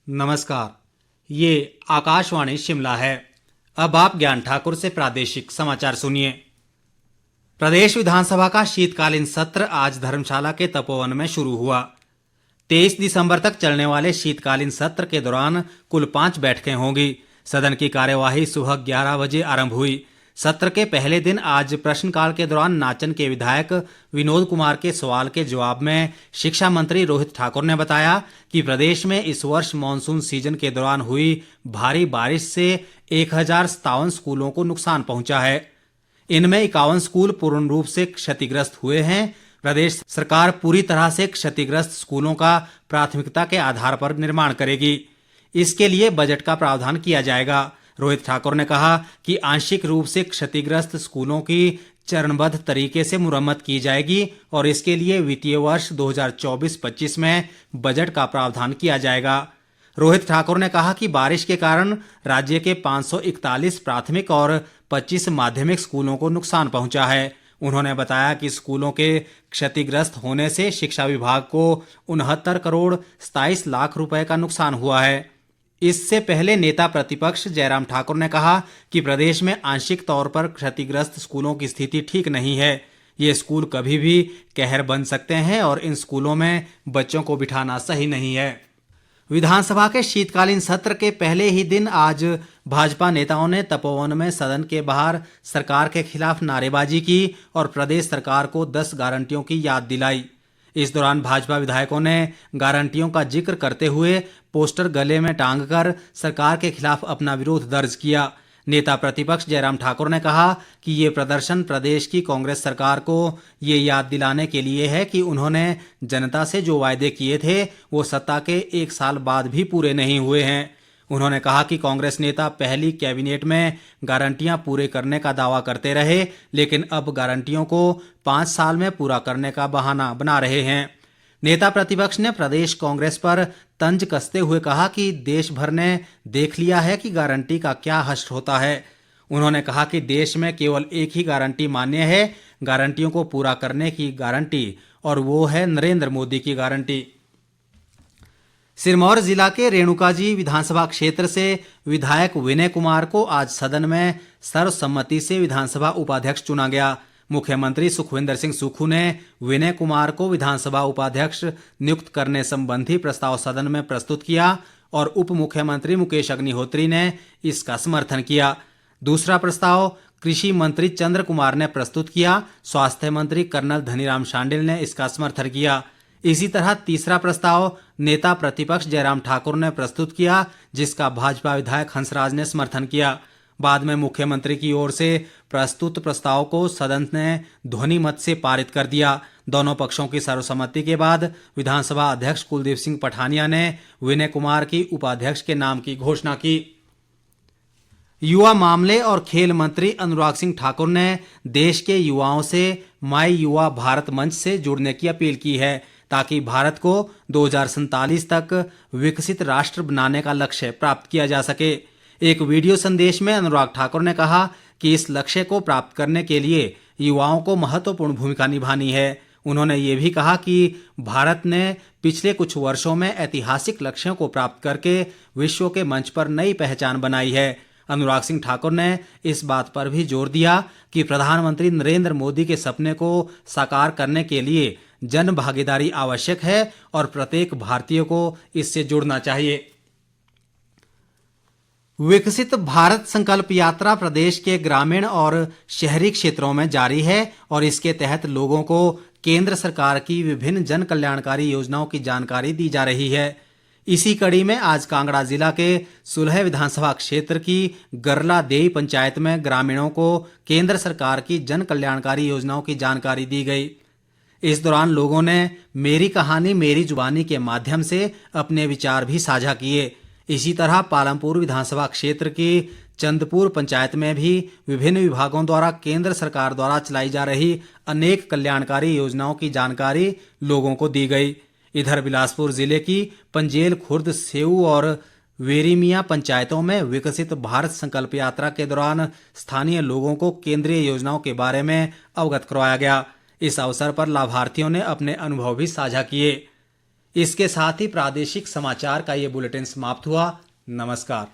नमस्कार, ये आकाशवाणी शिमला है। अब आप ज्ञान ठाकुर से प्रादेशिक समाचार सुनिए। प्रदेश विधानसभा का शीतकालीन सत्र आज धर्मशाला के तपोवन में शुरू हुआ। 23 दिसंबर तक चलने वाले शीतकालीन सत्र के दौरान कुल 5 बैठकें होंगी। सदन की कार्यवाही सुबह 11 बजे आरंभ हुई। सत्र के पहले दिन आज प्रश्नकाल के दौरान नाचन के विधायक विनोद कुमार के सवाल के जवाब में शिक्षा मंत्री रोहित ठाकुर ने बताया कि प्रदेश में इस वर्ष मानसून सीजन के दौरान हुई भारी बारिश से 1057 स्कूलों को नुकसान पहुंचा है। इनमें 51 स्कूल पूर्ण रूप से क्षतिग्रस्त हुए हैं। प्रदेश सरकार पूरी तरह से क्षतिग्रस्त स्कूलों का प्राथमिकता के आधार पर निर्माण करेगी। इसके लिए बजट का प्रावधान किया जाएगा। रोहित ठाकुर ने कहा कि आंशिक रूप से क्षतिग्रस्त स्कूलों की चरणबद्ध तरीके से मुरम्मत की जाएगी और इसके लिए वित्तीय वर्ष 2024-25 में बजट का प्रावधान किया जाएगा। रोहित ठाकुर ने कहा कि बारिश के कारण राज्य के 541 प्राथमिक और 25 माध्यमिक स्कूलों को नुकसान पहुंचा है। उन्होंने बताया कि स्कूलों के क्षतिग्रस्त होने से शिक्षा विभाग को 69 करोड़ 27 लाख रुपए का नुकसान हुआ है। इससे पहले नेता प्रतिपक्ष जयराम ठाकुर ने कहा कि प्रदेश में आंशिक तौर पर क्षतिग्रस्त स्कूलों की स्थिति ठीक नहीं है। ये स्कूल कभी भी कहर बन सकते हैं और इन स्कूलों में बच्चों को बिठाना सही नहीं है। विधानसभा के शीतकालीन सत्र के पहले ही दिन आज भाजपा नेताओं ने तपोवन में सदन के बाहर सरकार के खिलाफ नारेबाजी की और प्रदेश सरकार को 10 गारंटियों की याद दिलाई। इस दौरान भाजपा विधायकों ने गारंटियों का जिक्र करते हुए पोस्टर गले में टांगकर सरकार के खिलाफ अपना विरोध दर्ज किया। नेता प्रतिपक्ष जयराम ठाकुर ने कहा कि ये प्रदर्शन प्रदेश की कांग्रेस सरकार को ये याद दिलाने के लिए है कि उन्होंने जनता से जो वायदे किए थे वो सत्ता के 1 साल बाद भी पूरे नहीं हुए हैं। उन्होंने कहा कि कांग्रेस नेता पहली कैबिनेट में गारंटियां पूरे करने का दावा करते रहे, लेकिन अब गारंटियों को 5 साल में पूरा करने का बहाना बना रहे हैं। नेता प्रतिपक्ष ने प्रदेश कांग्रेस पर तंज कसते हुए कहा कि देश भर ने देख लिया है कि गारंटी का क्या हश्र होता है। उन्होंने कहा कि देश में केवल एक ही गारंटी मान्य है, गारंटियों को पूरा करने की गारंटी, और वो है नरेंद्र मोदी की गारंटी। सिरमौर जिला के रेणुकाजी विधानसभा क्षेत्र से विधायक विनय कुमार को आज सदन में सर्वसम्मति से विधानसभा उपाध्यक्ष चुना गया। मुख्यमंत्री सुखविंदर सिंह सुक्खू ने विनय कुमार को विधानसभा उपाध्यक्ष नियुक्त करने संबंधी प्रस्ताव सदन में प्रस्तुत किया और उप मुख्यमंत्री मुकेश अग्निहोत्री ने इसका समर्थन किया। दूसरा प्रस्ताव कृषि मंत्री चंद्र कुमार ने प्रस्तुत किया। स्वास्थ्य मंत्री कर्नल धनीराम शांडिल ने इसका समर्थन किया। इसी तरह तीसरा प्रस्ताव नेता प्रतिपक्ष जयराम ठाकुर ने प्रस्तुत किया, जिसका भाजपा विधायक हंसराज ने समर्थन किया। बाद में मुख्यमंत्री की ओर से प्रस्तुत प्रस्ताव को सदन ने ध्वनि मत से पारित कर दिया। दोनों पक्षों की सर्वसम्मति के बाद विधानसभा अध्यक्ष कुलदीप सिंह पठानिया ने विनय कुमार की उपाध्यक्ष के नाम की घोषणा की। युवा मामले और खेल मंत्री अनुराग सिंह ठाकुर ने देश के युवाओं से माई युवा भारत मंच से जुड़ने की अपील की है, ताकि भारत को 2047 तक विकसित राष्ट्र बनाने का लक्ष्य प्राप्त किया जा सके। एक वीडियो संदेश में अनुराग ठाकुर ने कहा कि इस लक्ष्य को प्राप्त करने के लिए युवाओं को महत्वपूर्ण भूमिका निभानी है। उन्होंने ये भी कहा कि भारत ने पिछले कुछ वर्षों में ऐतिहासिक लक्ष्यों को प्राप्त करके विश्व के मंच पर नई पहचान बनाई है। अनुराग सिंह ठाकुर ने इस बात पर भी जोर दिया कि प्रधानमंत्री नरेंद्र मोदी के सपने को साकार करने के लिए जन भागीदारी आवश्यक है और प्रत्येक भारतीय को इससे जुड़ना चाहिए। विकसित भारत संकल्प यात्रा प्रदेश के ग्रामीण और शहरी क्षेत्रों में जारी है और इसके तहत लोगों को केंद्र सरकार की विभिन्न जन कल्याणकारी योजनाओं की जानकारी दी जा रही है। इसी कड़ी में आज कांगड़ा जिला के सुलह विधानसभा क्षेत्र की गरला देई पंचायत में ग्रामीणों को केंद्र सरकार की जन कल्याणकारी योजनाओं की जानकारी दी गई। इस दौरान लोगों ने मेरी कहानी मेरी जुबानी के माध्यम से अपने विचार भी साझा किए। इसी तरह पालमपुर विधानसभा क्षेत्र की चंदपुर पंचायत में भी विभिन्न विभागों द्वारा केंद्र सरकार द्वारा चलाई जा रही अनेक कल्याणकारी योजनाओं की जानकारी लोगों को दी गई। इधर बिलासपुर जिले की पंजेल, खुर्द, सेऊ और वेरीमिया पंचायतों में विकसित भारत संकल्प यात्रा के दौरान स्थानीय लोगों को केंद्रीय योजनाओं के बारे में अवगत करवाया गया। इस अवसर पर लाभार्थियों ने अपने अनुभव भी साझा किए। इसके साथ ही प्रादेशिक समाचार का ये बुलेटिन समाप्त हुआ। नमस्कार।